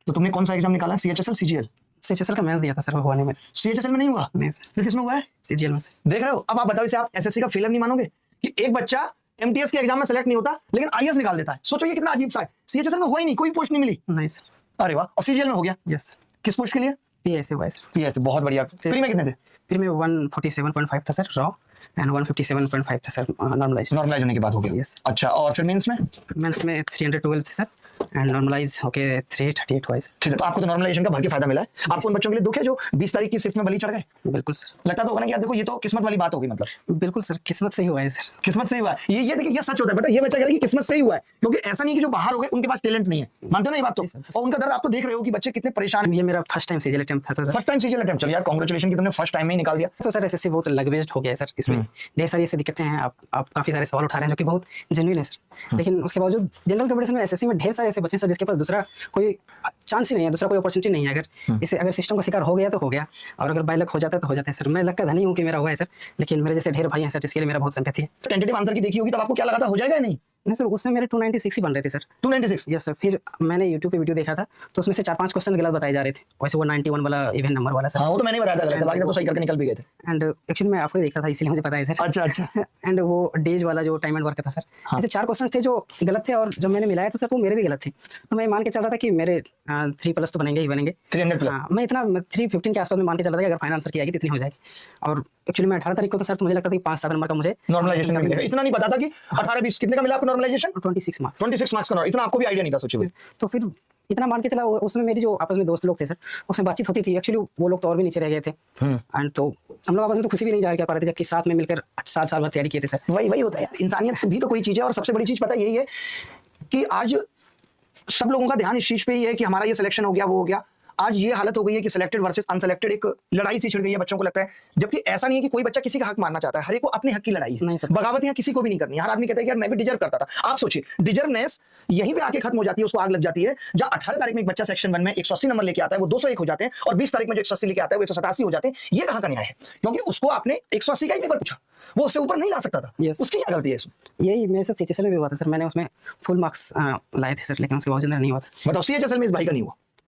तो तुमने कौन सा एग्जाम निकाला, सीएचएसएल सीजीएल? सीएचएसएल का मैथ्स दिया था सर, वो हुआ नहीं मेरे। सीएचएसएल में नहीं हुआ? नहीं सर। फिर किसमें हुआ है? सीजीएल में से। देख रहे हो, अब आप बताओ, इसे आप एसएससी का फेलियर नहीं मानोगे कि एक बच्चा एमटीएस के एग्जाम में सेलेक्ट नहीं होता लेकिन आईएएस निकाल देता है? सोचो ये कितना अजीब सा है। सीएचएसएल में हुआ ही नहीं, कोई पोस्ट नहीं मिली। नहीं सर। अरे वाह, और सीजीएल में हो गया? यस। किस पोस्ट के लिए? PSA vice. पीएसए, बहुत बढ़िया। प्री में कितने थे? फिर में 147.5 था सर रॉ, एंड 157.5 था सर नॉर्मलाइज। नॉर्मलाइज होने के बाद हो गया? यस। अच्छा, और फिर मेंस में? मेंस में 312 थे सर, एंड नॉर्मलाइज होके 338 वाइस। ठीक है, तो आपको तो नॉर्मलाइजेशन का भर के फायदा मिला है। आपको उन बच्चों के लिए दुख है जो 20 तारीख की शिफ्ट में बलि चढ़ गए? बिल्कुल सर। लगता तो होगा ना कि यार देखो, ये तो किस्मत वाली बात होगी। मतलब बिल्कुल सर, किस्मत से ही हुआ है सर। किस्मत से ही हुआ है। ये देखिए, ये सच होता है, पता है? ये बच्चा कह रहा है कि किस्मत से ही हुआ है, क्योंकि ऐसा नहीं कि जो बाहर हो गए उनके पास टैलेंट नहीं है। मानते हो ना ये बात? तो और उनका दर्द आप तो देख रहे हो कि बच्चे कितने परेशान हैं। ये मेरा फर्स्ट टाइम सीजीएल अटेम्प्ट था। तो फर्स्ट टाइम सीजीएल अटेम्प्ट, चलो यार कांग्रेचुलेशन कि तुमने फर्स्ट टाइम में ही निकाल दिया। तो सर एसएससी बहुत लैंग्वेज हो गया है सर, इसमें ढेर सारी ऐसी दिक्कतें हैं। आप काफी सारे सवाल उठा रहे हैं जो कि बहुत जेन्युइन है सर, लेकिन उसके बावजूद जनरल कंपटीशन में एसएससी में ढेर सारे ऐसे बच्चे हैं सर जिसके पास दूसरा कोई चांस ही नहीं है, दूसरा कोई अपॉर्चुनिटी नहीं है। अगर सिस्टम का शिकार हो गया तो हो गया, और अगर बाय लक हो जाता है तो हो जाता है सर। मैं लक का धनी हूँ कि मेरा हुआ है सर, लेकिन मेरे जैसे ढेर भाई हैं सर जिसके लिए मेरा बहुत सिंपैथी है। तो टेंटेटिव आंसर की देखी होगी, तब आपको क्या लगा था, हो जाएगा या नहीं? नहीं सर, उसमें मेरे 296 ही बन रहे थे सर। 296? Yes sir. फिर मैंने यूट्यूब पे वीडियो देखा था तो उसमें से 4-5 क्वेश्चन गलत बताए जा रहे थे, वैसे वो 91 वाला इवन नंबर वाला सर। हाँ, वो तो मैंने बताया था गलत है, बाकी तो सही करके निकल भी गए थे। एंड एक्चुअली मैं आपको देखा था इसलिए मुझे पता है सर। अच्छा अच्छा। एंड वो डेज वाला जो टाइम एंड वर्क था सर, हाँ। ऐसे 4 क्वेश्चन थे जो गलत थे, और जब मैंने मिलाया था सर वो मेरे भी गलत थे। तो मैं मान के चल रहा था कि मेरे 3+ तो बनेंगे ही बनेंगे। 300+? हाँ, मैं इतना 315 के आसपास में मान के चल रहा था कि अगर फाइनल आंसर की आएगी तो इतनी हो जाएगी। और एक्चुअली मैं 18 तारीख को तो सर, तो मुझे लगता था कि 5-7 नंबर का मुझे नॉर्मलाइजेशन का मिलेगा। इतना नहीं पता था कि 18-20 कितने का मिला आपको नॉर्मलाइजेशन? 26 मार्क्स। 26 मार्क्स का, इतना आपको भी आइडिया नहीं था, सोचिए। तो फिर इतना मान के चला, उसमें मेरी जो आपस में दोस्त लोग थे सर, उसमें बातचीत होती थी। एक्चुअली वो लोग तो और भी नीचे रह गए थे, एंड तो हम लोग आपस में तो खुशी भी नहीं जाहिर कर पा रहे थे, जबकि साथ में मिलकर 7 साल भर तैयारी किए थे सर। वही होता है यार, इंसानियत भी तो कोई चीज है। और सबसे बड़ी चीज पता यही है कि आज सब लोगों का ध्यान इस चीज पे ही है कि हमारा ये सिलेक्शन हो गया, वो हो गया। आज ये हालत हो गई है कि सिलेक्टेड वर्सेस अनसिलेक्टेड, एक लड़ाई सी छिड़ गई है बच्चों को लगता है। जबकि ऐसा नहीं है कि कोई बच्चा किसी का हक मारना चाहता है, हर एक को अपने हक की लड़ाई है। नहीं सर। बगावत यहाँ किसी को भी नहीं करनी। हर आदमी कहता है कि यार मैं भी डिजर्व करता था। आप सोचिए, डिजर्वनेस यहीं पे आके खत्म हो जाती है, उसको आग लग जाती है। जब 18 तारीख में एक बच्चा सेक्शन 1 में 180 नंबर लेके आता है, वो 201 हो जाते हैं, और 20 तारीख में जो 180 लेके आता है वो 187 हो जाते हैं। ये कहाँ का न्याय है? क्योंकि उसको आपने 180 का ही पेपर पूछा, वो उससे ऊपर नहीं ला सकता था। Yes. उसकी क्या गलती है इसमें? यही मेरे साथ सीएचएसएल में भी हुआ था सर। मैंने उसमें फुल मार्क्स लाए थे सर, लेकिन उसके बावजूद नहीं हुआ था। बताओ, सीएचएसएल में इस भाई का नहीं हुआ?